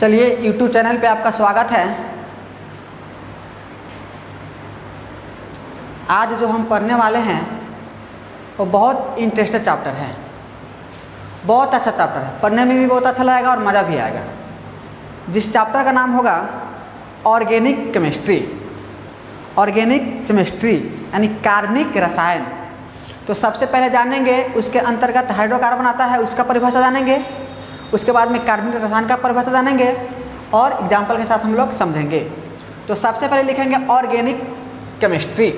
चलिए YouTube channel पे आपका स्वागत है। आज जो हम पढ़ने वाले हैं वो बहुत इंटरेस्टेड चैप्टर है, बहुत अच्छा चैप्टर है, पढ़ने में भी बहुत अच्छा लगेगा और मज़ा भी आएगा। जिस चैप्टर का नाम होगा ऑर्गेनिक केमिस्ट्री। ऑर्गेनिक केमिस्ट्री यानी कार्बनिक रसायन। तो सबसे पहले जानेंगे उसके अंतर्गत हाइड्रोकार्बन आता है, उसका परिभाषा जानेंगे। उसके बाद में कार्बनिक रसायन का परिभाषा जानेंगे और एग्जाम्पल के साथ हम लोग समझेंगे। तो सबसे पहले लिखेंगे ऑर्गेनिक केमिस्ट्री।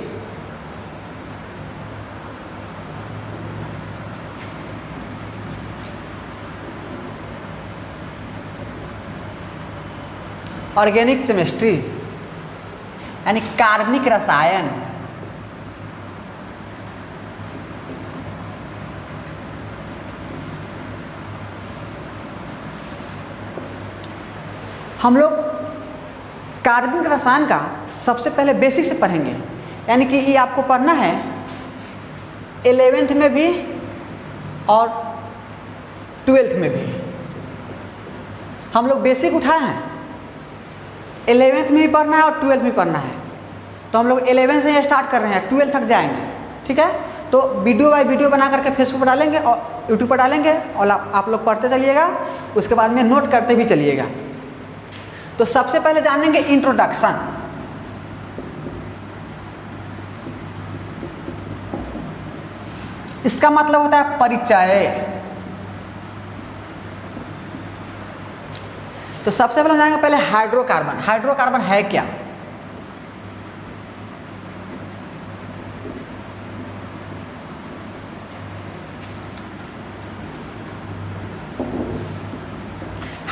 ऑर्गेनिक केमिस्ट्री यानी कार्बनिक रसायन। हम लोग कार्बनिक रसायन का सबसे पहले बेसिक से पढ़ेंगे, यानी कि ये आपको पढ़ना है 11th में भी और 12th में भी। हम लोग बेसिक उठाए हैं, 11th में भी पढ़ना है और 12th में पढ़ना है। तो हम लोग 11 से स्टार्ट कर रहे हैं, 12 तक जाएंगे, ठीक है। तो वीडियो बाय वीडियो बना करके फेसबुक पर डालेंगे और यूट्यूब पर डालेंगे और आप लोग पढ़ते चलिएगा, उसके बाद में नोट करते भी चलिएगा। तो सबसे पहले जानेंगे इंट्रोडक्शन। इसका मतलब होता है परिचय। तो सबसे पहले जानेंगे पहले हाइड्रोकार्बन। हाइड्रोकार्बन है क्या?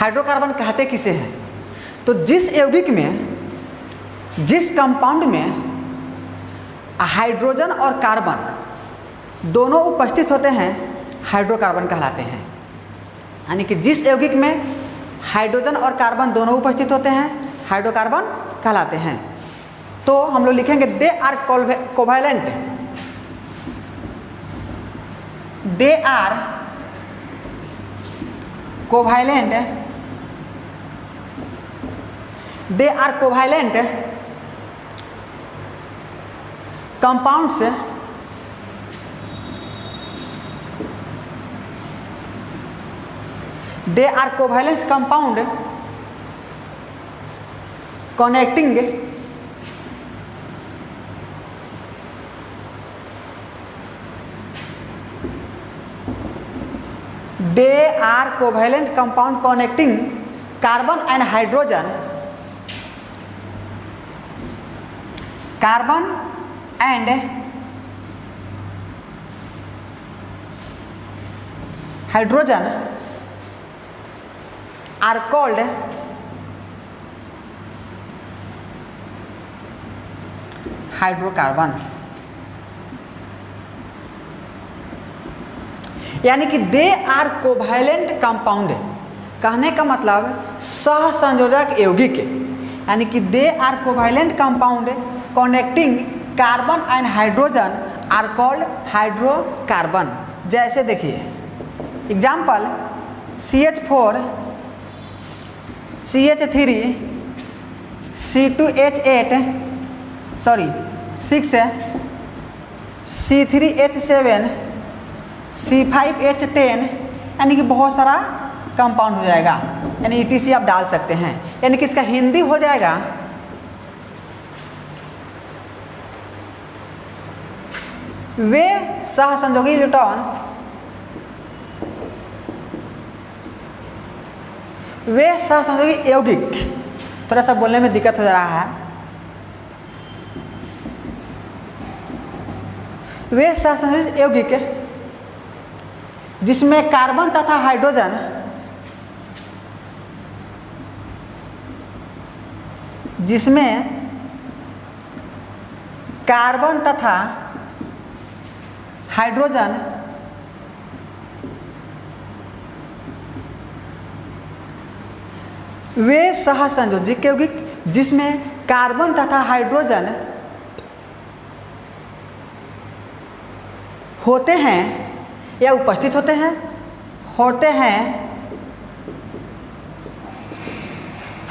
हाइड्रोकार्बन कहते किसे हैं? तो जिस यौगिक में, जिस कंपाउंड में हाइड्रोजन और कार्बन दोनों उपस्थित होते हैं, हाइड्रोकार्बन कहलाते हैं। यानी कि जिस यौगिक में हाइड्रोजन और कार्बन दोनों उपस्थित होते हैं, हाइड्रोकार्बन कहलाते हैं। तो हम लोग लिखेंगे they are covalent. They are covalent. They are covalent compounds they are covalent compound connecting they are covalent compound connecting carbon and hydrogen, carbon and hydrogen are called hydrocarbon. यानी कि दे आर कोवैलेंट कंपाउंड। कहने का मतलब सहसंयोजक यौगिक, यानी कि they are covalent compound connecting carbon and hydrogen are called hydrocarbon. जैसे देखिए example CH4 CH3 C2H8 sorry 6 C3H7 C5H10, यानी कि बहुत सारा कंपाउंड हो जाएगा। यानी ETC आप डाल सकते हैं, यानी कि इसका हिंदी हो जाएगा वे सहसंयोगी इलेक्ट्रॉन, वे सहसंयोगी यौगिक। थोड़ा सा बोलने में दिक्कत हो जा रहा है। वे सहसंयोगी यौगिक जिसमें कार्बन तथा हाइड्रोजन तथा हाइड्रोजन वे सहसंयोजक यौगिक जिसमें कार्बन तथा हाइड्रोजन होते हैं या उपस्थित होते हैं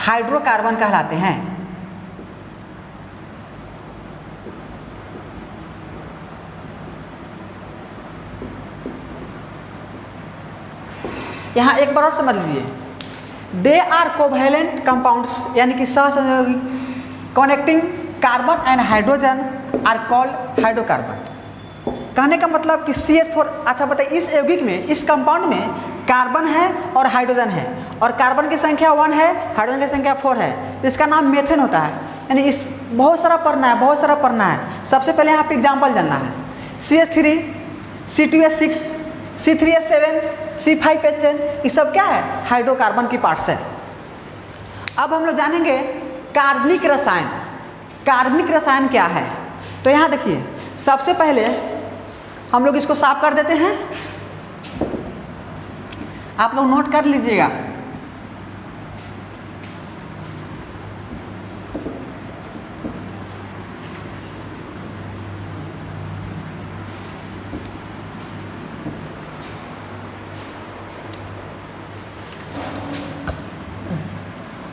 हाइड्रोकार्बन कहलाते हैं। यहाँ एक बार और समझ लीजिए, दे आर कोवैलेंट कंपाउंड्स, यानी कि सहसंयोगी connecting carbon and hydrogen are called hydrocarbon. कहने का मतलब कि CH4, अच्छा बताइए, इस यौगिक में, इस कंपाउंड में कार्बन है और हाइड्रोजन है, और कार्बन की संख्या 1 है, हाइड्रोजन की संख्या 4 है, तो इसका नाम मेथेन होता है। यानी इस बहुत सारा पढ़ना है। सबसे पहले यहाँ पे एग्जाम्पल जानना है, CH3, C2H6, C3H7, C5H10, ये सब क्या है? हाइड्रोकार्बन की पार्ट्स है। अब हम लोग जानेंगे कार्बनिक रसायन। कार्बनिक रसायन क्या है? तो यहाँ देखिए, सबसे पहले हम लोग इसको साफ कर देते हैं, आप लोग नोट कर लीजिएगा।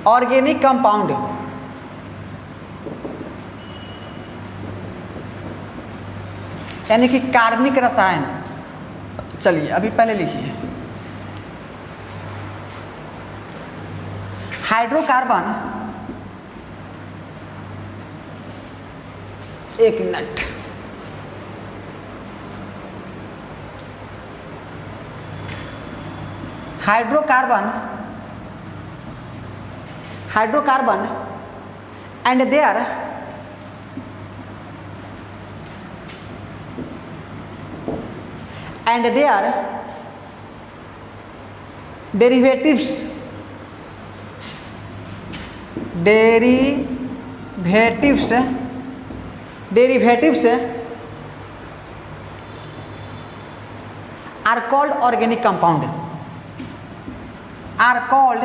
ऑर्गेनिक कंपाउंड, यानी कि कार्बनिक रसायन। चलिए अभी पहले लिखिए, हाइड्रोकार्बन, एक minute, hydrocarbon and their derivatives are called organic compound, are called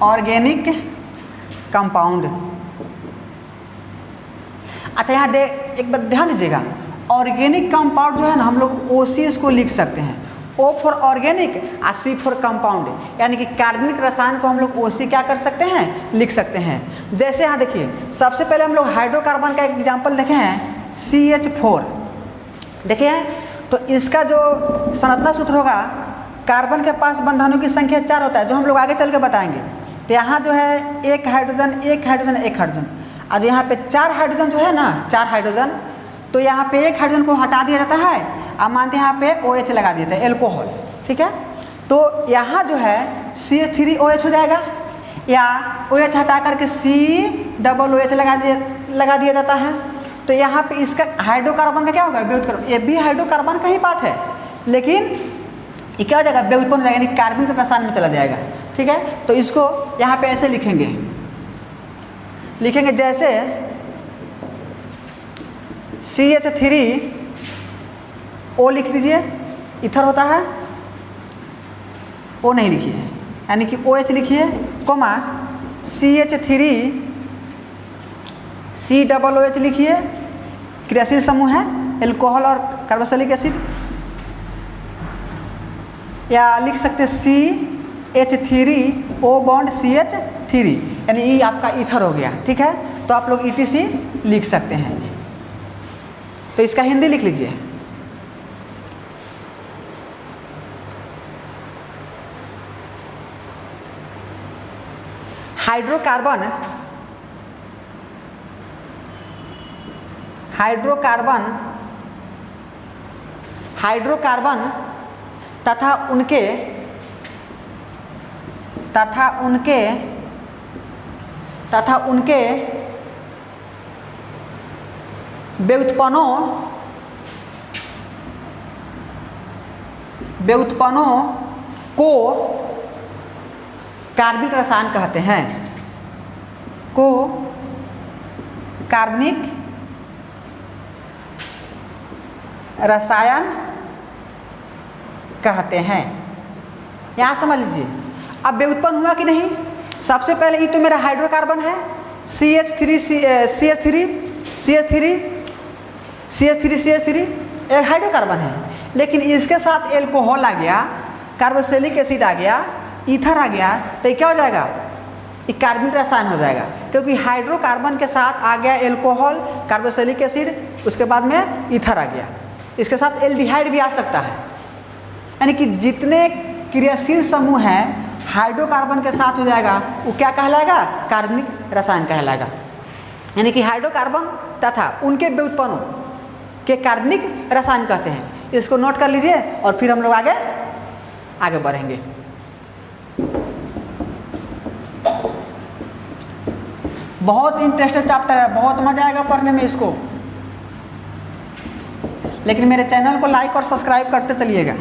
organic compound. अच्छा यहाँ एक बात ध्यान दीजिएगा, ऑर्गेनिक कंपाउंड जो है ना, हम लोग OCS को लिख सकते हैं, O फॉर ऑर्गेनिक और C फॉर कंपाउंड, यानी कि कार्बनिक रसायन को हम लोग OC क्या कर सकते हैं? लिख सकते हैं। जैसे यहाँ देखिए, सबसे पहले हम लोग हाइड्रोकार्बन का एक एग्जाम्पल देखे हैं, CH4 देखे हैं। तो इसका जो संरचना सूत्र होगा, कार्बन के पास बंधनों की संख्या 4 होता है, जो हम लोग आगे चल के बताएंगे। तो यहाँ जो है एक हाइड्रोजन, और यहाँ पे 4 हाइड्रोजन जो है ना, 4 हाइड्रोजन, तो यहाँ पे एक हाइड्रोजन को हटा दिया जाता है, अब मानते हैं यहाँ पे OH लगा दिया जाता है, एल्कोहल, ठीक है। तो यहाँ जो है CH3OH हो जाएगा, या OH हटा करके COOH लगा दिया जाता है। तो यहाँ पे इसका हाइड्रोकार्बन का क्या होगा? व्युत्क्रम। ये भी हाइड्रोकार्बन का ही पार्ट है, लेकिन ये क्या हो जाएगा? व्युत्पन्न हो जाएगा, यानी कार्बन के रसायन में चला जाएगा, ठीक है। तो इसको यहाँ पे ऐसे लिखेंगे जैसे CH3O लिख दीजिए, इथर होता है, O नहीं लिखिए, यानी कि OH लिखिए, कोमा CH3COOH लिखिए, क्रियाशील समूह है, एल्कोहल और कार्बोक्सिलिक एसिड, या लिख सकते CH3O बॉन्ड CH3, यानी ये आपका ईथर हो गया, ठीक है। तो आप लोग ETC लिख सकते हैं। तो इसका हिंदी लिख लीजिए, हाइड्रोकार्बन तथा उनके व्युत्पन्नों को कार्बनिक रसायन कहते हैं, को कार्बनिक रसायन कहते हैं। यहाँ समझ लीजिए, अब व्युत्पन्न हुआ कि नहीं? सबसे पहले ये तो मेरा हाइड्रोकार्बन है, CH3 एक हाइड्रोकार्बन है, लेकिन इसके साथ एल्कोहल आ गया, कार्बोक्सिलिक एसिड आ गया, ईथर आ गया तो ये क्या हो जाएगा, ये कार्बनिक रसायन हो जाएगा, क्योंकि हाइड्रोकार्बन के साथ आ गया एल्कोहल, कार्बोक्सिलिक एसिड, उसके बाद में ईथर आ गया। इसके साथ एल्डिहाइड भी आ सकता है, यानी कि जितने क्रियाशील समूह हैं हाइड्रोकार्बन के साथ हो जाएगा, वो क्या कहलाएगा, कार्बनिक रसायन कहलाएगा। यानी कि हाइड्रोकार्बन तथा उनके व्युत्पन्नों के कार्बनिक रसायन कहते हैं। इसको नोट कर लीजिए और फिर हम लोग आगे बढ़ेंगे। बहुत इंटरेस्टिंग चैप्टर है, बहुत मजा आएगा पढ़ने में इसको, लेकिन मेरे चैनल को लाइक और सब्सक्राइब करते चलिएगा।